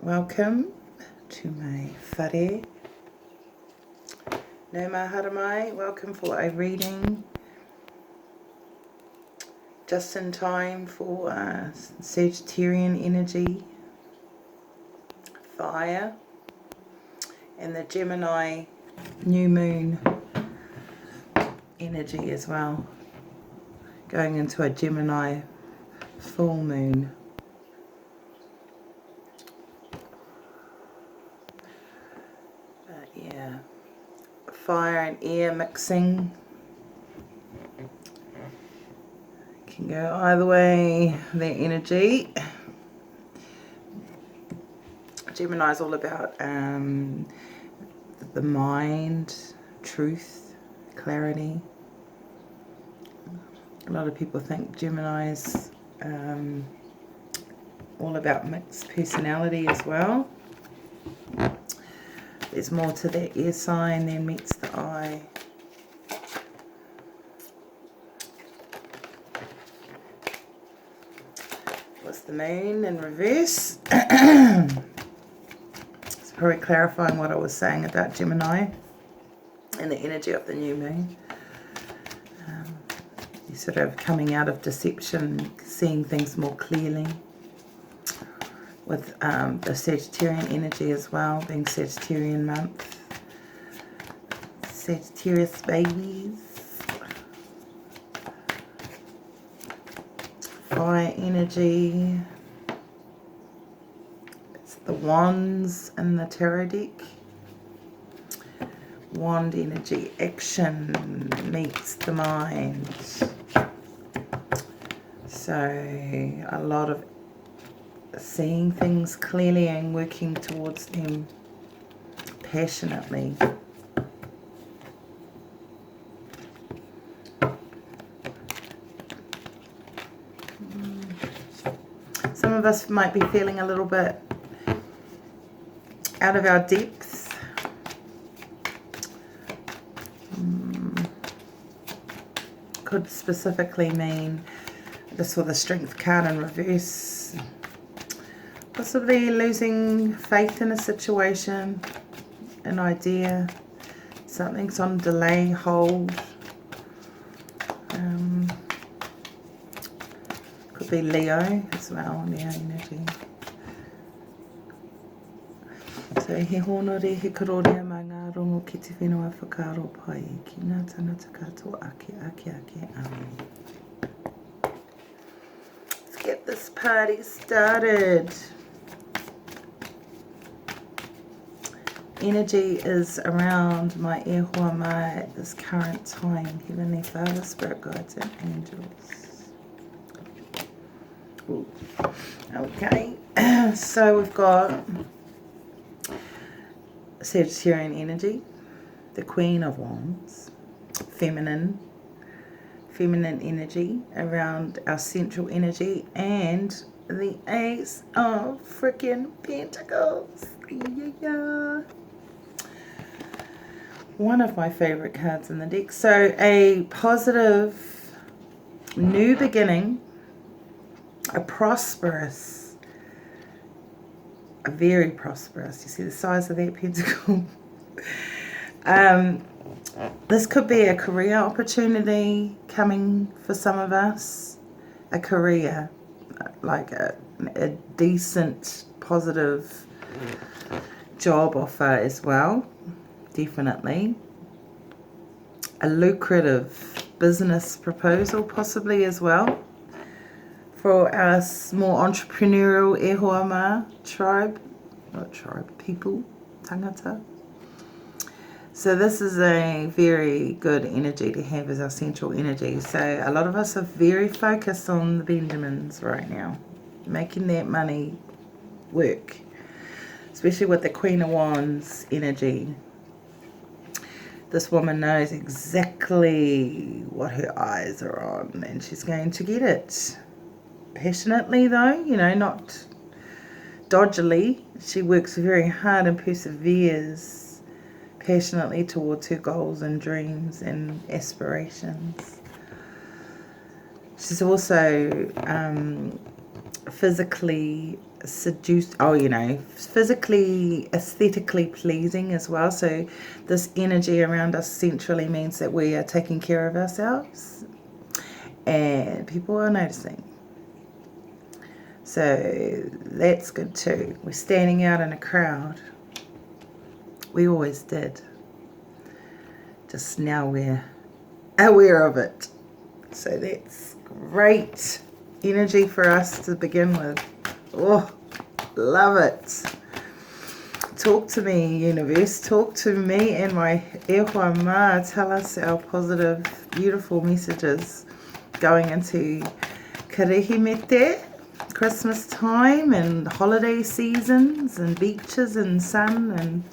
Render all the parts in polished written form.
Welcome to my whare. No maharamai, welcome for a reading. Just in time for Sagittarian energy, fire, and the Gemini new moon energy as well. Going into a Gemini full moon. But yeah, fire and air mixing. Can go either way, their energy. Gemini is all about the mind, truth, clarity. A lot of people think Gemini is all about mixed personality as well. There's more to that air sign than meets the eye. What's the moon in reverse? It's probably clarifying what I was saying about Gemini and the energy of the new moon. You're sort of coming out of deception, seeing things more clearly. With the Sagittarian energy as well, being Sagittarian month. Sagittarius babies. Fire energy. It's the wands in the tarot deck. Wand energy, action meets the mind. So a lot of seeing things clearly and working towards them passionately. Some of us might be feeling a little bit out of our depth. Could specifically mean this with a strength card in reverse. Possibly losing faith in a situation, an idea, something's on delay, hold. Could be Leo as well, Leo energy. So he honore he karorea ma ngā rongo ki te whenua whakaro pai ki ngā tangata katoa ake. Let's get this party started. Energy is around my e hoa mai at this current time. Heavenly Father, Spirit Guides and Angels. Ooh. Okay, so we've got Sagittarian energy, the Queen of Wands, feminine energy around our central energy, and the Ace of freaking Pentacles. Yeah. One of my favorite cards in the deck. So a positive new beginning, a very prosperous. You see the size of that pentacle? This could be a career opportunity coming for some of us. A career, like a decent, positive job offer as well. Definitely. A lucrative business proposal possibly as well. For us more entrepreneurial e hoa ma people, tangata. So this is a very good energy to have as our central energy. So a lot of us are very focused on the Benjamins right now, making that money work, especially with the Queen of Wands energy. This woman knows exactly what her eyes are on, and she's going to get it. Passionately though, you know, not dodgily. She works very hard and perseveres passionately towards her goals and dreams and aspirations. She's also physically seduced, physically aesthetically pleasing as well. So this energy around us centrally means that we are taking care of ourselves and people are noticing. So that's good too. We're standing out in a crowd. We always did. Just now we're aware of it. So that's great energy for us to begin with. Oh, love it. Talk to me, universe. Talk to me and my ehua ma. Tell us our positive, beautiful messages going into Karihimete, Christmas time and holiday seasons and beaches and sun and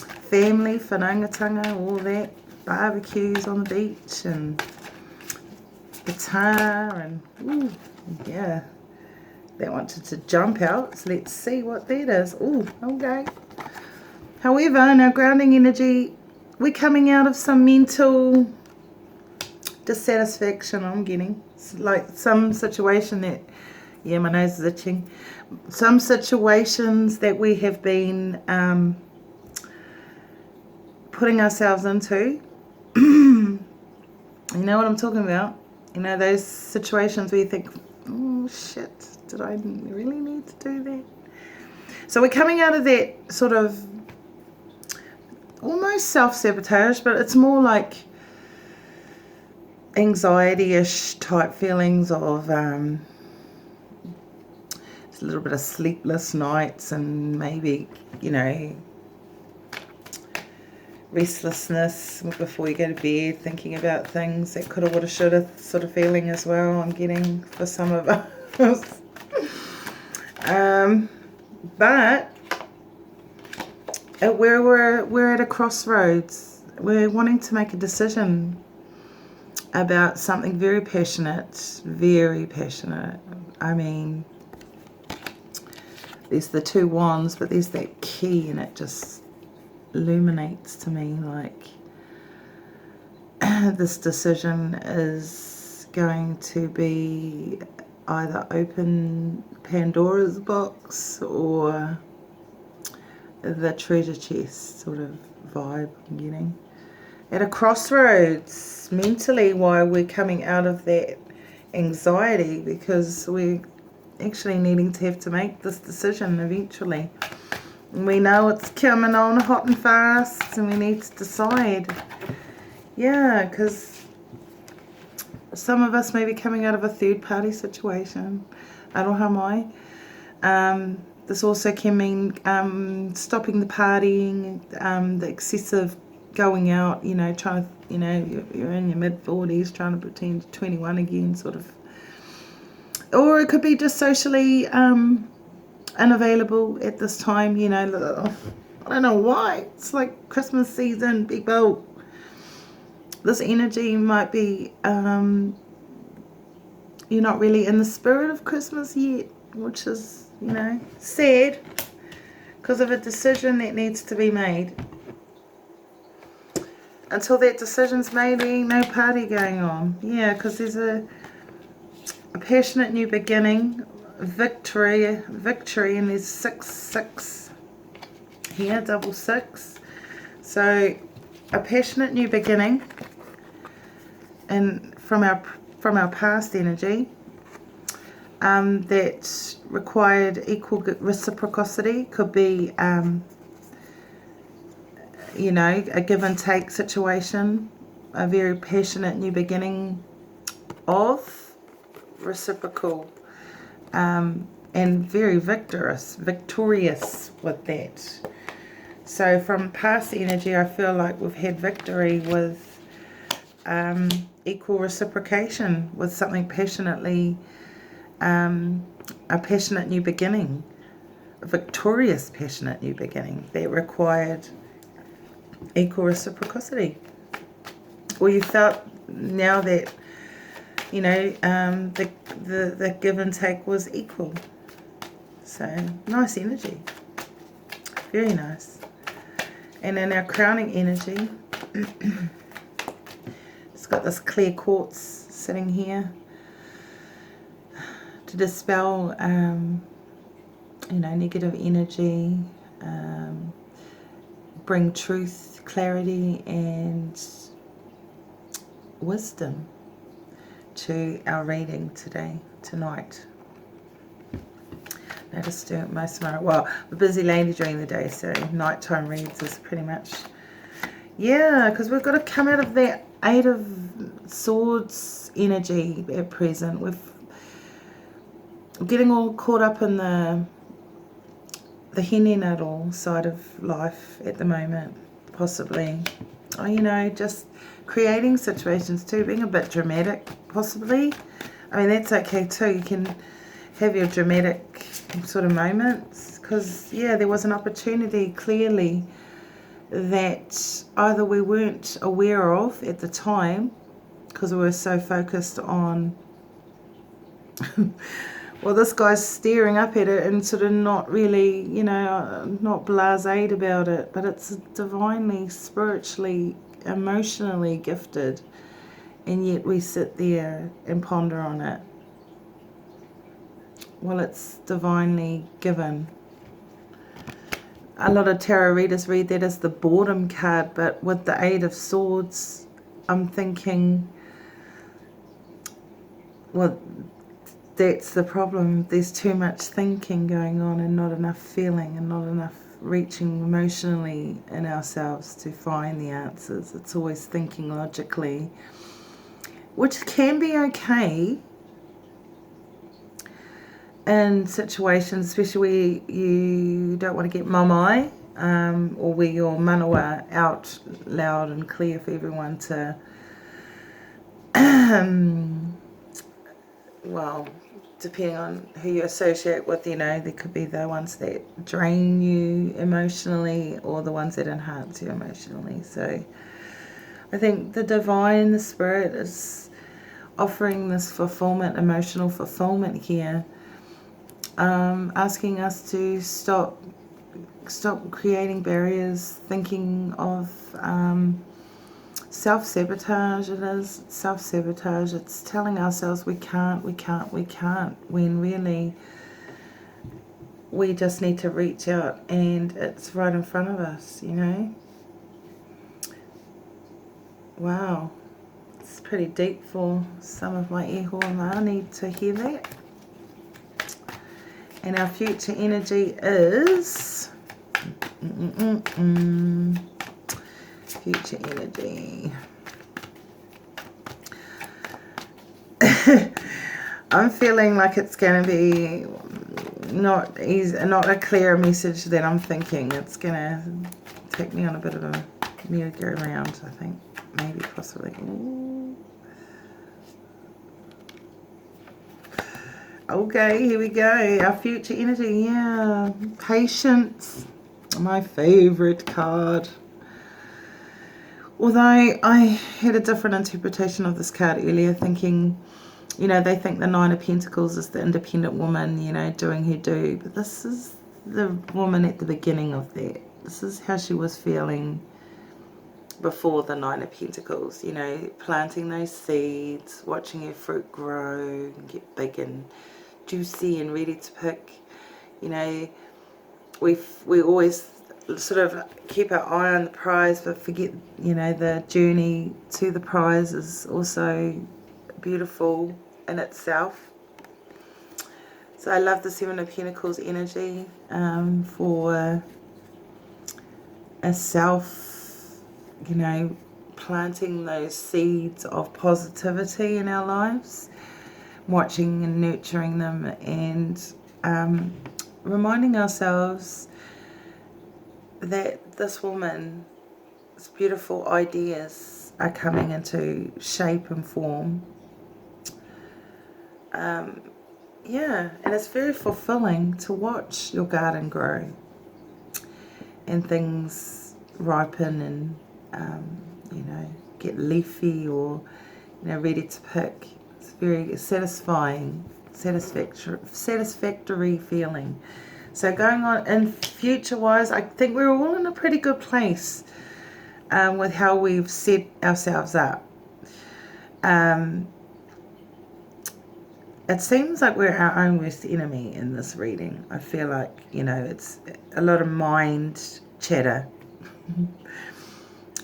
family, whanangatanga, all that. Barbecues on the beach and guitar and, ooh, yeah. They wanted to jump out, so let's see what that is. Ooh, okay. However, in our grounding energy, we're coming out of some mental dissatisfaction I'm getting. It's like some situation that, yeah, my nose is itching. Some situations that we have been putting ourselves into. You know what I'm talking about? You know, those situations where you think, oh, shit, did I really need to do that? So we're coming out of that sort of almost self-sabotage, but it's more like anxiety-ish type feelings of it's a little bit of sleepless nights and maybe, you know, restlessness before you go to bed, thinking about things that coulda, woulda, shoulda sort of feeling as well. I'm getting for some of us. But we're at a crossroads. We're wanting to make a decision about something very passionate, very passionate. I mean, there's the two wands, but there's that key, and it just illuminates to me like this decision is going to be either open Pandora's box or the treasure chest sort of vibe I'm getting. At a crossroads mentally, why we're coming out of that anxiety, because we're actually needing to have to make this decision eventually. We know it's coming on hot and fast and we need to decide. Yeah, because some of us may be coming out of a third party situation. Aroha mai. This also can mean stopping the partying, the excessive going out, you know, trying to, you know, you're in your mid-40s trying to pretend you're 21 again, sort of. Or it could be just socially unavailable at this time, you know. I don't know why. It's like Christmas season, people. This energy might be you're not really in the spirit of Christmas yet, which is, you know, sad because of a decision that needs to be made. Until that decision's made, there ain't no party going on. Yeah, because there's a passionate new beginning, victory, and there's 6 here, double 6. So a passionate new beginning, and from our past energy, that required equal reciprocity. Could be you know, a give and take situation, a very passionate new beginning of reciprocal, and very victorious with that. So from past energy, I feel like we've had victory with equal reciprocation, with something passionately, a passionate new beginning, a victorious passionate new beginning that required equal reciprocity. Or you felt now that, you know, the give and take was equal. So nice energy, very nice. And in our crowning energy, it's got this clear quartz sitting here, to dispel, you know, negative energy, bring truth, clarity, and wisdom to our reading tonight. I just do it most of my, well, I'm a busy lady during the day, so nighttime reads is pretty much, yeah, because we've got to come out of that Eight of Swords energy at present. We're getting all caught up in the henna-nettle side of life at the moment, possibly. Oh, you know, just creating situations too, being a bit dramatic, possibly. I mean, that's okay too. You can have your dramatic sort of moments, because, yeah, there was an opportunity clearly that either we weren't aware of at the time because we were so focused on well, this guy's staring up at it and sort of not really, you know, not blasé about it, but it's divinely, spiritually, emotionally gifted, and yet we sit there and ponder on it. Well, it's divinely given. A lot of tarot readers read that as the boredom card, but with the Eight of Swords, I'm thinking, well, that's the problem. There's too much thinking going on and not enough feeling and not enough reaching emotionally in ourselves to find the answers. It's always thinking logically, which can be okay in situations, especially where you don't want to get mamai, or where your manawa out loud and clear for everyone to well, depending on who you associate with, you know, there could be the ones that drain you emotionally or the ones that enhance you emotionally. So I think the divine, the spirit, is offering this fulfillment, emotional fulfillment here, asking us to stop creating barriers, thinking of self-sabotage. It is self-sabotage. It's telling ourselves we can't, when really we just need to reach out and it's right in front of us, you know. Wow, it's pretty deep for some of my I need to hear that. And our future energy is future energy. I'm feeling like it's going to be not a clear message that I'm thinking. It's going to take me on a bit of a merry-go-round, I think. Maybe, possibly. Ooh. Okay, here we go. Our future energy, yeah. Patience. My favorite card. Although I had a different interpretation of this card earlier, thinking, you know, they think the Nine of Pentacles is the independent woman, you know, doing her do. But this is the woman at the beginning of that. This is how she was feeling before the Nine of Pentacles, you know, planting those seeds, watching her fruit grow and get big and juicy and ready to pick. You know, we always sort of keep our eye on the prize but forget, you know, the journey to the prize is also beautiful in itself. So I love the Seven of Pentacles energy for a self, you know, planting those seeds of positivity in our lives, watching and nurturing them, and reminding ourselves that this woman's beautiful ideas are coming into shape and form. Yeah, and it's very fulfilling to watch your garden grow and things ripen and, you know, get leafy or, you know, ready to pick. It's very satisfying, satisfactory feeling. So going on in future-wise, I think we're all in a pretty good place with how we've set ourselves up. it seems like we're our own worst enemy in this reading. I feel like, you know, it's a lot of mind chatter.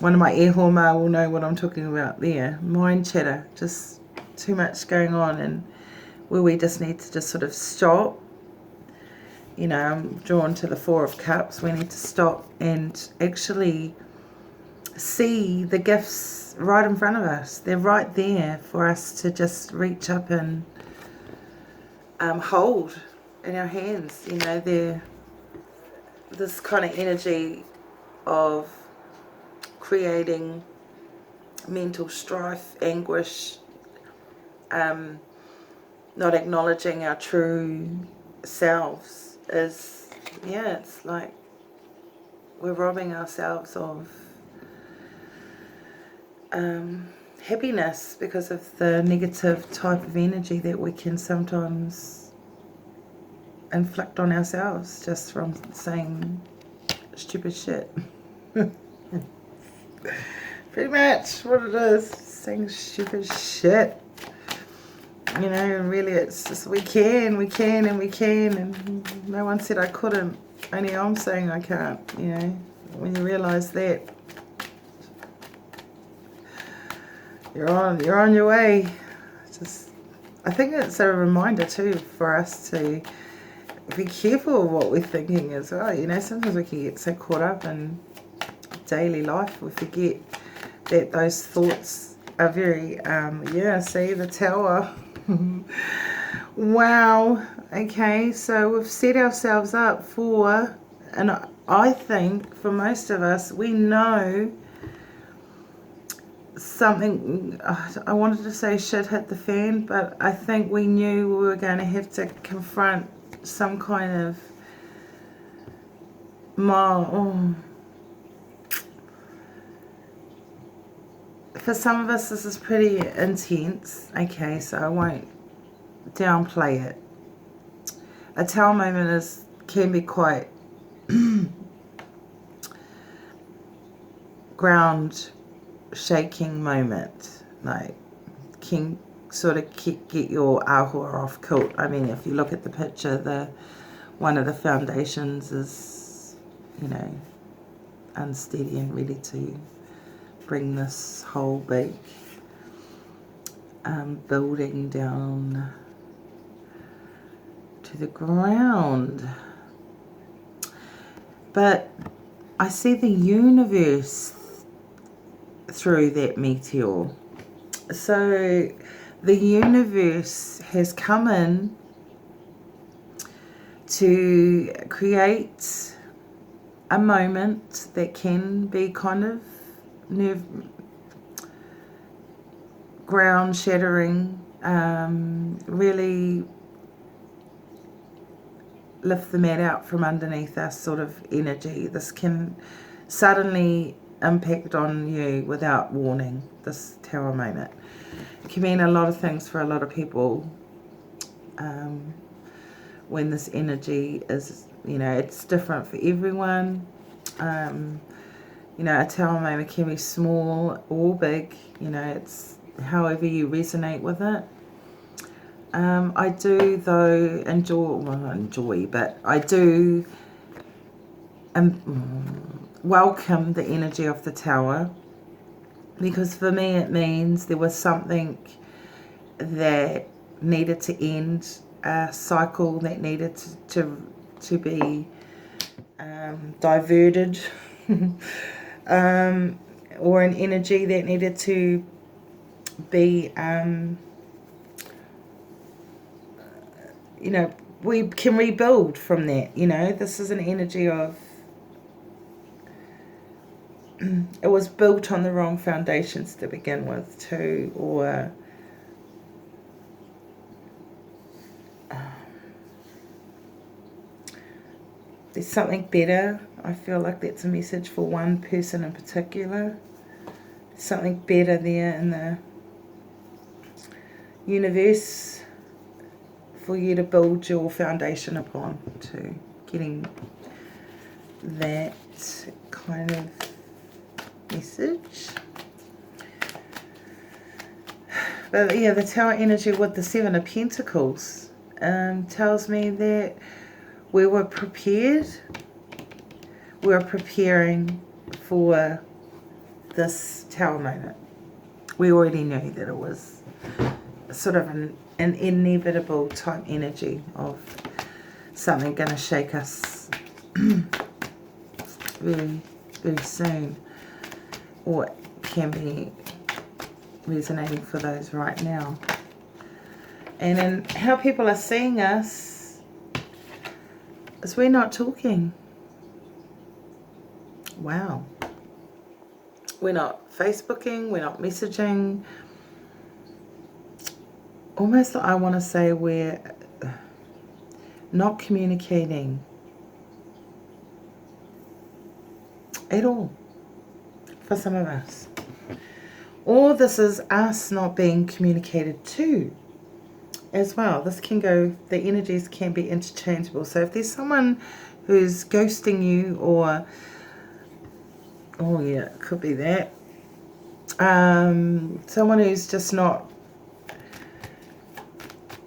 One of my ehoma will know what I'm talking about there. Mind chatter, just too much going on, and where we just need to just sort of stop. You know, I'm drawn to the Four of Cups. We need to stop and actually see the gifts right in front of us. They're right there for us to just reach up and hold in our hands. You know, they're this kind of energy of creating mental strife, anguish, not acknowledging our true selves is, yeah, it's like we're robbing ourselves of happiness because of the negative type of energy that we can sometimes inflict on ourselves just from saying stupid shit. Pretty much what it is, saying stupid shit. You know, and really it's just we can, and no one said I couldn't. Only I'm saying I can't, you know. When you realise that, you're on your way. Just, I think it's a reminder too for us to be careful of what we're thinking as well. You know, sometimes we can get so caught up in daily life we forget that those thoughts are very yeah, see the Tower. Wow. Okay, so we've set ourselves up for, and I think for most of us, we know something. I wanted to say shit hit the fan, but I think we knew we were going to have to confront some kind of for some of us this is pretty intense. Okay, so I won't downplay it. A Tower moment can be quite ground shaking moment, like can sort of get your ahua off kilt. I mean, if you look at the picture, one of the foundations is, you know, unsteady and ready to bring this whole big building down to the ground. But I see the universe through that meteor. So the universe has come in to create a moment that can be kind of ground shattering, really lift the mat out from underneath us sort of energy. This can suddenly impact on you without warning, this Tower moment. It can mean a lot of things for a lot of people when this energy is, you know, it's different for everyone. You know, a Tower moment can be small or big, you know, it's however you resonate with it. I do, though, but I do welcome the energy of the Tower, because for me it means there was something that needed to end, a cycle that needed to be diverted, or an energy that needed to be you know, we can rebuild from that. You know, this is an energy of it was built on the wrong foundations to begin with too, or there's something better. I feel like that's a message for one person in particular. Something better there in the universe for you to build your foundation upon, to getting that kind of message. But yeah, the Tower energy with the Seven of Pentacles tells me that we were prepared. We were preparing for this Tower moment. We already knew that it was sort of an inevitable type energy of something going to shake us very, very soon, or can be resonating for those right now. And then how people are seeing us is we're not talking. Wow. We're not Facebooking, we're not messaging. Almost I want to say we're not communicating at all for some of us. Or this is us not being communicated to as well. This can go, the energies can be interchangeable. So if there's someone who's ghosting you, or oh yeah, it could be that. Someone who's just not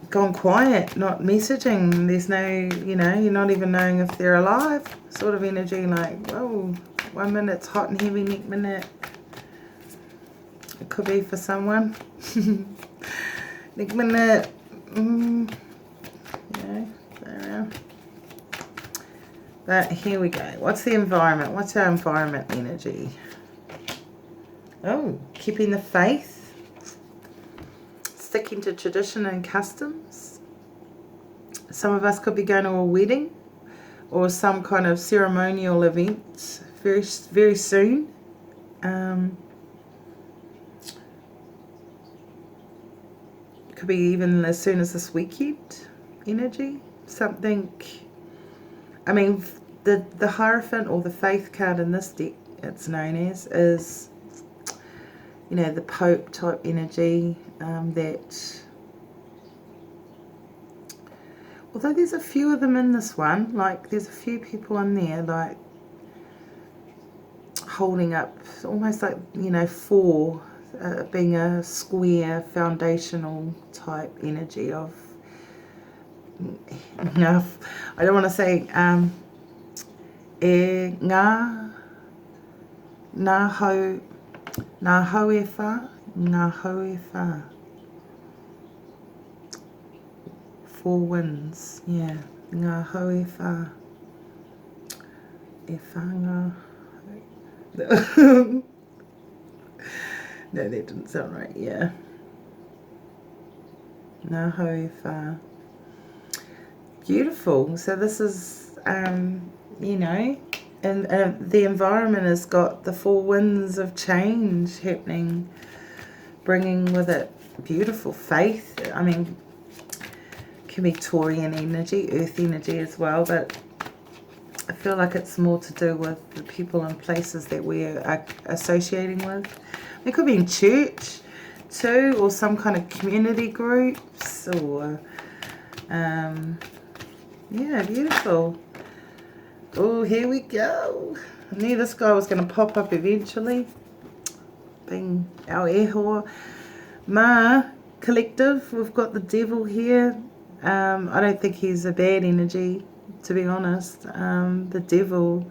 gone quiet, not messaging. There's no, you know, you're not even knowing if they're alive. Sort of energy like, whoa, 1 minute it's hot and heavy, next minute. It could be for someone. Next minute, you know, I don't know. But here we go. What's the environment? What's our environment energy? Oh, keeping the faith, sticking to tradition and customs. Some of us could be going to a wedding or some kind of ceremonial event very, very soon. Could be even as soon as this weekend energy. Something, I mean, the Hierophant or the Faith card in this deck, it's known as, is, you know, the Pope type energy, that, although there's a few of them in this one, like there's a few people in there, like holding up, almost like, you know, four, being a square foundational type energy of, no, I don't want to say, ngā hau e whā. Four winds, yeah. Ngā hau e whā. E whanga. No, that didn't sound right, yeah. Ngā hau e whā. Beautiful. So this is, you know, and the environment has got the four winds of change happening, bringing with it beautiful faith. I mean, can be Taurian energy, earth energy as well, but I feel like it's more to do with the people and places that we're associating with. It could be in church too, or some kind of community groups, or yeah, beautiful. Oh, here we go. I knew this guy was going to pop up eventually. Being our eho. Ma collective, we've got the devil here. I don't think he's a bad energy, to be honest. The devil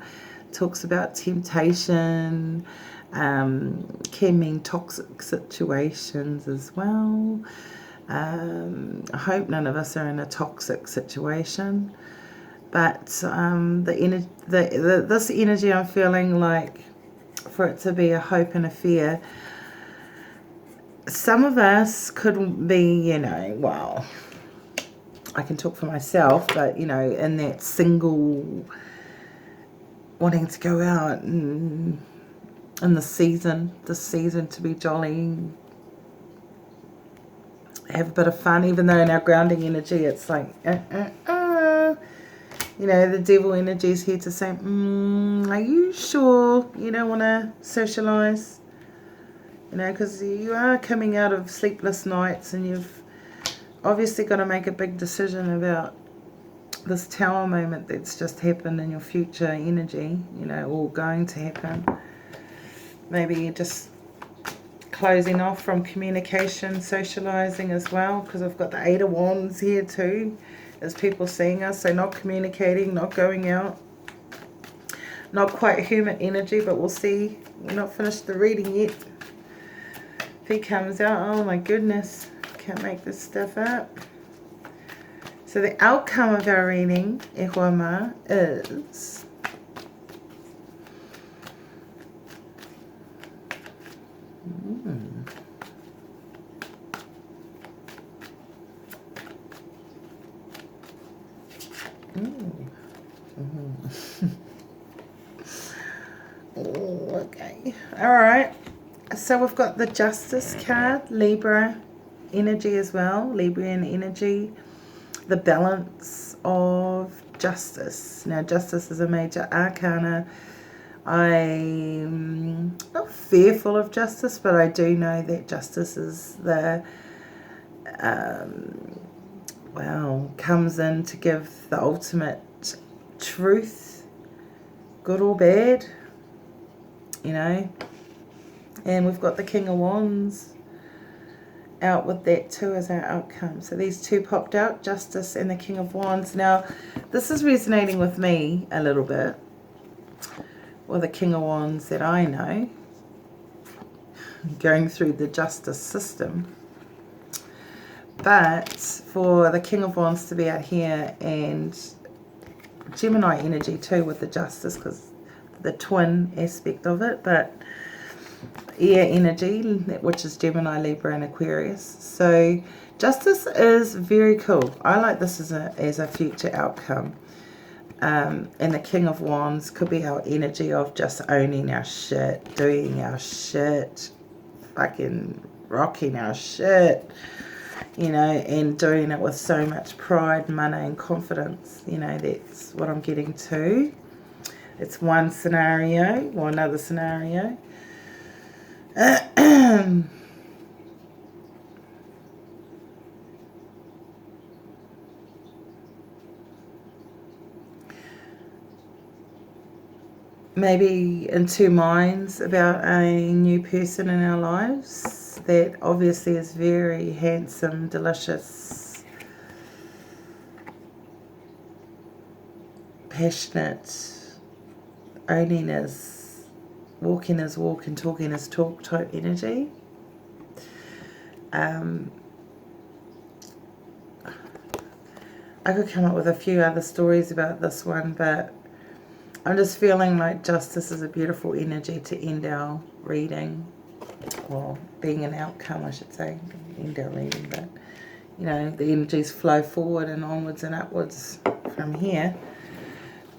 talks about temptation, can mean toxic situations as well. I hope none of us are in a toxic situation, but this energy I'm feeling like for it to be a hope and a fear. Some of us could be, you know, well, I can talk for myself, but, you know, in that single, wanting to go out and in this season to be jolly, have a bit of fun, even though in our grounding energy it's like, you know, the devil energy is here to say, are you sure you don't want to socialise? You know, because you are coming out of sleepless nights and you've obviously got to make a big decision about this tower moment that's just happened in your future energy, you know, or going to happen. Maybe you're just closing off from communication, socializing as well, because I've got the 8 of Wands here too, as people seeing us. So not communicating, not going out. Not quite human energy, but we'll see. We're not finished the reading yet. If he comes out, oh my goodness, can't make this stuff up. So the outcome of our reading, Ehoma, is okay. All right. So we've got the Justice card, Libra energy as well, Librian energy, the balance of justice. Now, justice is a major arcana. I'm not fearful of justice, but I do know that justice is the, comes in to give the ultimate truth, good or bad, you know. And we've got the King of Wands out with that too as our outcome. So these two popped out, Justice and the King of Wands. Now, this is resonating with me a little bit. Well, the King of Wands that I know, going through the justice system. But for the King of Wands to be out here, and Gemini energy too with the Justice, because the twin aspect of it, but air energy, which is Gemini, Libra, and Aquarius. So justice is very cool. I like this as a future outcome. And the King of Wands could be our energy of just owning our shit, doing our shit, fucking rocking our shit, you know, and doing it with so much pride, money, and confidence. You know, that's what I'm getting to. It's one scenario or another scenario. Maybe in two minds about a new person in our lives that obviously is very handsome, delicious, passionate, owning his, walking his walk and talking his talk type energy. I could come up with a few other stories about this one, but I'm just feeling like justice is a beautiful energy to end our reading, or being an outcome, I should say, end our reading, but, you know, the energies flow forward and onwards and upwards from here.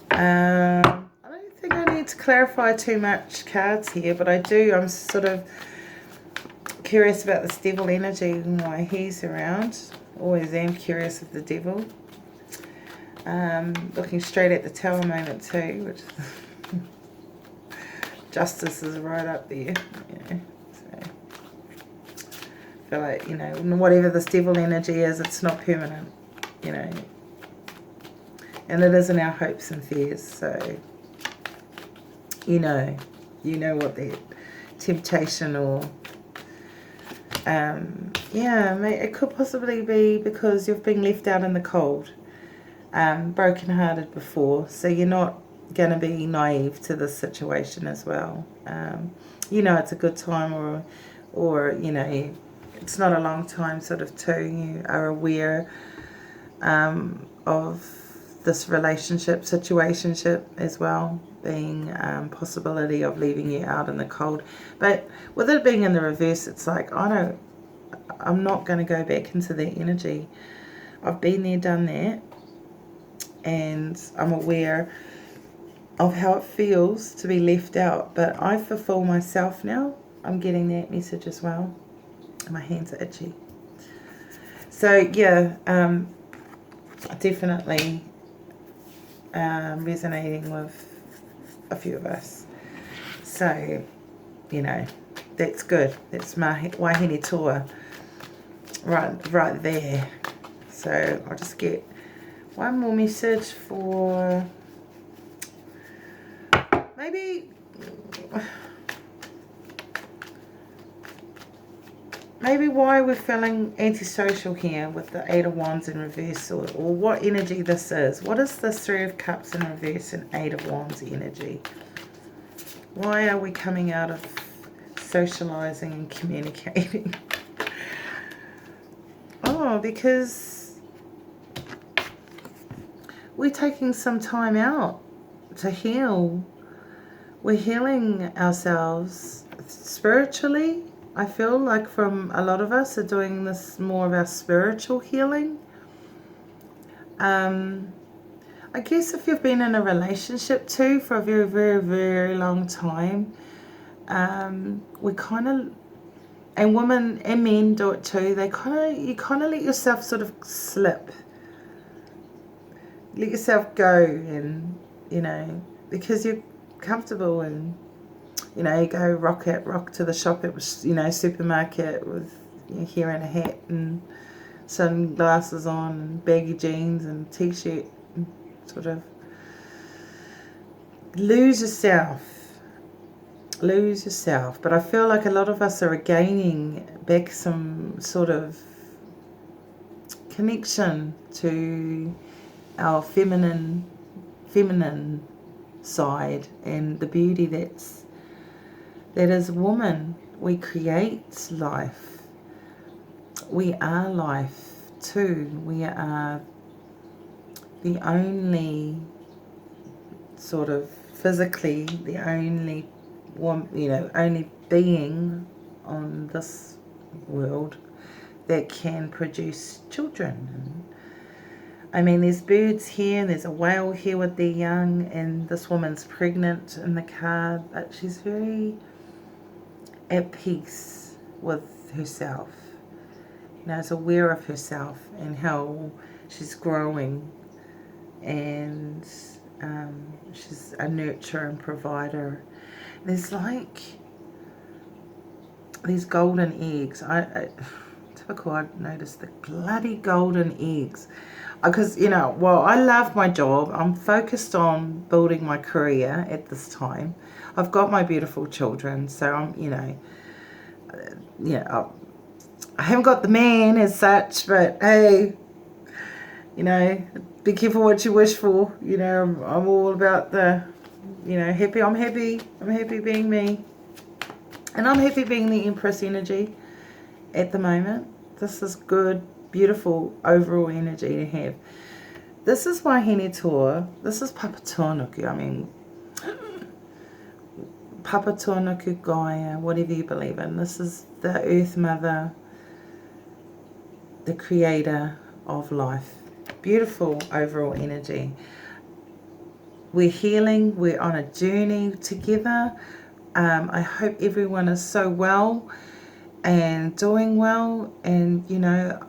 I don't think I need to clarify too much cards here, but I'm sort of curious about this devil energy and why he's around. Always am curious of the devil. Looking straight at the Tower moment too, which justice is right up there. Yeah, so I feel like, you know, whatever this devil energy is, it's not permanent, you know, and it isn't our hopes and fears. So you know what that temptation or it could possibly be because you've been left out in the cold. Broken-hearted before, so you're not going to be naive to this situation as well. You know, it's a good time, or you know, it's not a long time sort of too. You are aware of this relationship, situationship as well, being possibility of leaving you out in the cold. But with it being in the reverse, it's like, I'm not going to go back into that energy. I've been there, done that. And I'm aware of how it feels to be left out, but I fulfill myself now. I'm getting that message as well. My hands are itchy. So yeah, definitely resonating with a few of us. So, you know, that's good. That's my Wahine Toa right there. So I'll just get one more message for maybe maybe why we're feeling antisocial here with the Eight of Wands in reverse, or what energy this is. What is this Three of Cups in reverse and Eight of Wands energy? Why are we coming out of socializing and communicating? Oh, because we're taking some time out to heal. We're healing ourselves spiritually. I feel like from a lot of us are doing this more of our spiritual healing. I guess if you've been in a relationship too for a very, very, very long time, we kind of, and women and men do it too, you kind of let yourself sort of slip. Let yourself go, and, you know, because you're comfortable, and, you know, you go rock to the shop at, you know, supermarket with your hair in a hat and sunglasses on and baggy jeans and t-shirt, and sort of lose yourself. But I feel like a lot of us are gaining back some sort of connection to our feminine side and the beauty that is woman. We create life. We are life too. We are the only sort of physically the only one, you know, only being on this world that can produce children. I mean, there's birds here, and there's a whale here with their young, and this woman's pregnant in the card, but she's very at peace with herself. You know, is aware of herself and how she's growing, and she's a nurturer and provider. There's like these golden eggs. Typical, I noticed the bloody golden eggs. Because, you know, well, I love my job. I'm focused on building my career at this time. I've got my beautiful children, so I'm, you know, I haven't got the man as such, but hey, you know, be careful what you wish for. You know, I'm all about the, you know, happy. I'm happy being me. And I'm happy being the Empress energy at the moment. This is good, beautiful overall energy to have. This is my Hene Toa. This is Papa Tuanuku. I mean, Papa Tuanuku, Gaia, whatever you believe in. This is the Earth Mother, the creator of life. Beautiful overall energy. We're healing. We're on a journey together. I hope everyone is so well and doing well. And, you know,